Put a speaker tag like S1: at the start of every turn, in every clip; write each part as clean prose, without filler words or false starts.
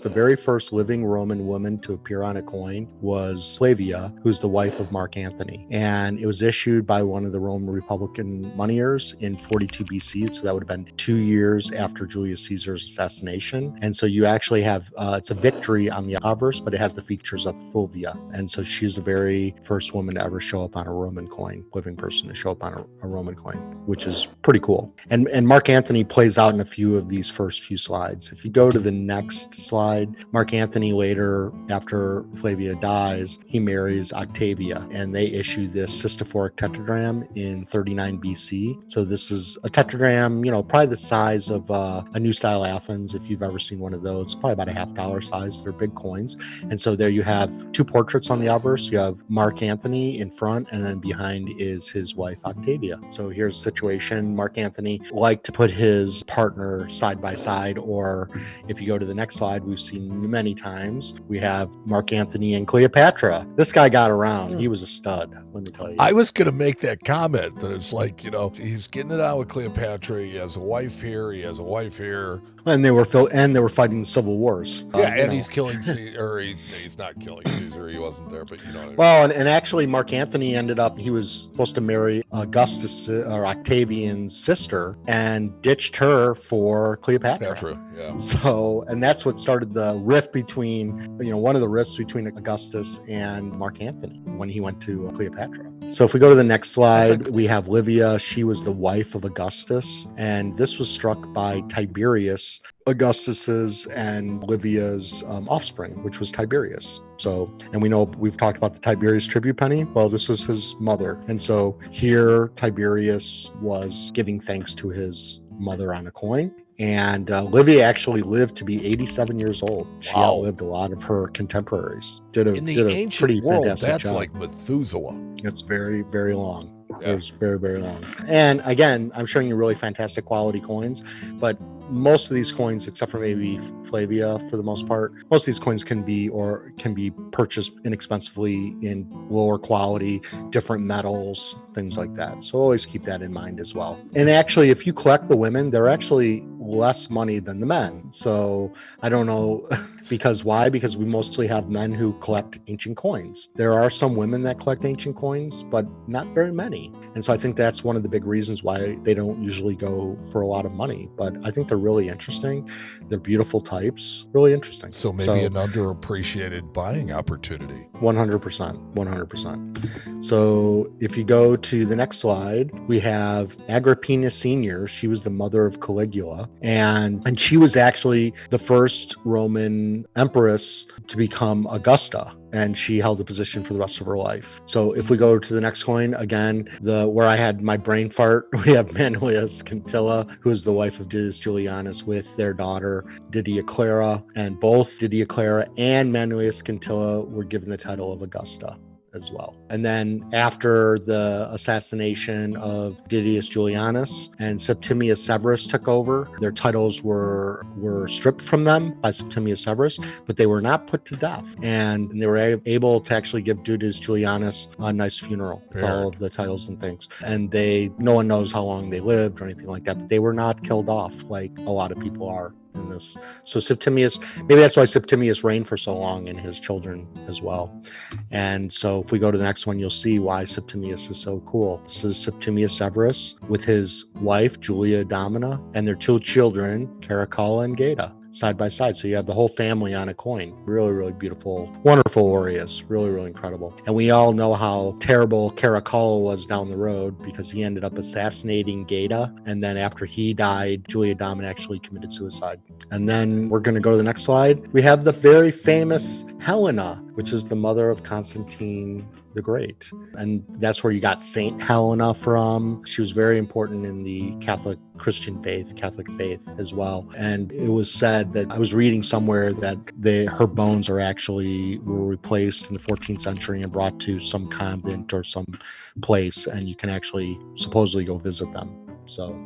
S1: the very first living Roman woman to appear on a coin was Flavia, who's the wife of Mark Antony. And it was issued by one of the Roman Republican moneyers in 42 BC. So that would have been 2 years after Julius Caesar's assassination. And so you actually have, it's a victory on the obverse, but it has the features of Flavia. And so she's the very first woman to ever show up on a Roman coin, living person to show up on a Roman coin, which is pretty cool. And Mark Antony plays out in a few of these first few slides. If you go to the next slide, Mark Antony later, after Flavia dies, he marries Octavia, and they issue this cystophoric tetradrachm in 39 BC. So this is a tetradrachm, probably the size of a New Style Athens. If you've ever seen one of those, probably about a $50 size. They're big coins. And so there you have two portraits on the obverse. You have Mark Antony in front, and then behind is his wife Octavia. So here's a situation. Mark Antony liked to put his partner side by side, or if you go to the next slide, we've seen many times, we have Mark Antony and Cleopatra. This guy got around. He was a stud, let me tell you.
S2: I was going to make that comment that it's like, he's getting it on with Cleopatra. He has a wife here. He has a wife here.
S1: And they were fighting the civil wars.
S2: And he's killing Caesar, or he's not killing Caesar. He wasn't there, but what I mean.
S1: Well, and actually Mark Antony he was supposed to marry Augustus or Octavian's sister and ditched her for Cleopatra.
S2: Yeah.
S1: So, and that's what started the rift between, one of the rifts between Augustus and Mark Antony when he went to Cleopatra. So if we go to the next slide, we have Livia. She was the wife of Augustus, and this was struck by Tiberius, Augustus's and Livia's offspring, which was Tiberius. So, and we know we've talked about the Tiberius tribute penny. Well, this is his mother. And so here Tiberius was giving thanks to his mother on a coin. And Livia actually lived to be 87 years old. She outlived a lot of her contemporaries.
S2: In the ancient world, that's job. Like Methuselah.
S1: It's very, very long.
S2: Yeah.
S1: It was very, very long. And again, I'm showing you really fantastic quality coins, but most of these coins, except for maybe Flavia for the most part, most of these coins can be purchased inexpensively in lower quality, different metals, things like that. So always keep that in mind as well. And actually, if you collect the women, they're actually less money than the men. So I don't know why? Because we mostly have men who collect ancient coins. There are some women that collect ancient coins, but not very many. And so I think that's one of the big reasons why they don't usually go for a lot of money. But I think they're really interesting. They're beautiful types, really interesting.
S2: So maybe an underappreciated buying opportunity.
S1: 100%. So if you go to the next slide, we have Agrippina Senior. She was the mother of Caligula, and she was actually the first Roman empress to become Augusta, and she held the position for the rest of her life. So if we go to the next coin, again, where I had my brain fart, we have Manlius Scintilla, who is the wife of Didius Julianus, with their daughter Didia Clara, and both Didia Clara and Manlius Scintilla were given the title of Augusta as well. And then after the assassination of Didius Julianus and Septimius Severus took over, their titles were stripped from them by Septimius Severus, but they were not put to death. And they were able to actually give Didius Julianus a nice funeral with all of the titles and things. And no one knows how long they lived or anything like that, but they were not killed off like a lot of people are in this. So Septimius, maybe that's why Septimius reigned for so long, and his children as well. And so if we go to the next one, you'll see why Septimius is so cool. This is Septimius Severus with his wife Julia Domina and their two children, Caracalla and Geta, side by side. So you have the whole family on a coin. Really, really beautiful, wonderful Aureus. Really, really incredible. And we all know how terrible Caracalla was down the road, because he ended up assassinating Geta. And then after he died, Julia Domina actually committed suicide. And then we're going to go to the next slide. We have the very famous Helena, which is the mother of Constantine the Great. And that's where you got Saint Helena from. She was very important in the Catholic faith as well. And it was said that, I was reading somewhere that her bones were replaced in the 14th century and brought to some convent or some place, and you can actually supposedly go visit them. So,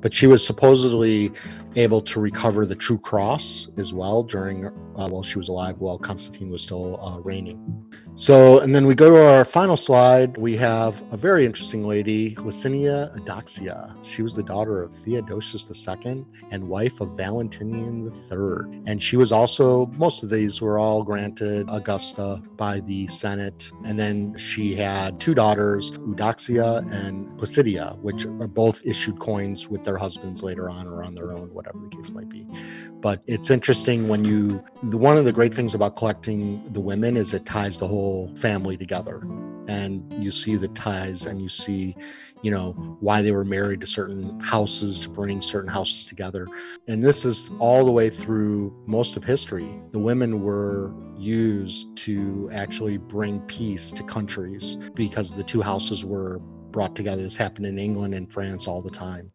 S1: but she was supposedly able to recover the true cross as well during while she was alive, while Constantine was still reigning. So, and then we go to our final slide. We have a very interesting lady, Livia Augustus. She was the daughter of Theodosius II and wife of Valentinian III. And she was also, most of these were all granted Augusta by the Senate. And then she had two daughters, Eudoxia and Placidia, which are both issued coins with their husbands later on or on their own, whatever the case might be. But it's interesting when one of the great things about collecting the women is it ties the whole family together, and you see the ties, and you see, why they were married to certain houses, to bring certain houses together. And this is all the way through most of history. The women were used to actually bring peace to countries because the two houses were brought together. This happened in England and France all the time.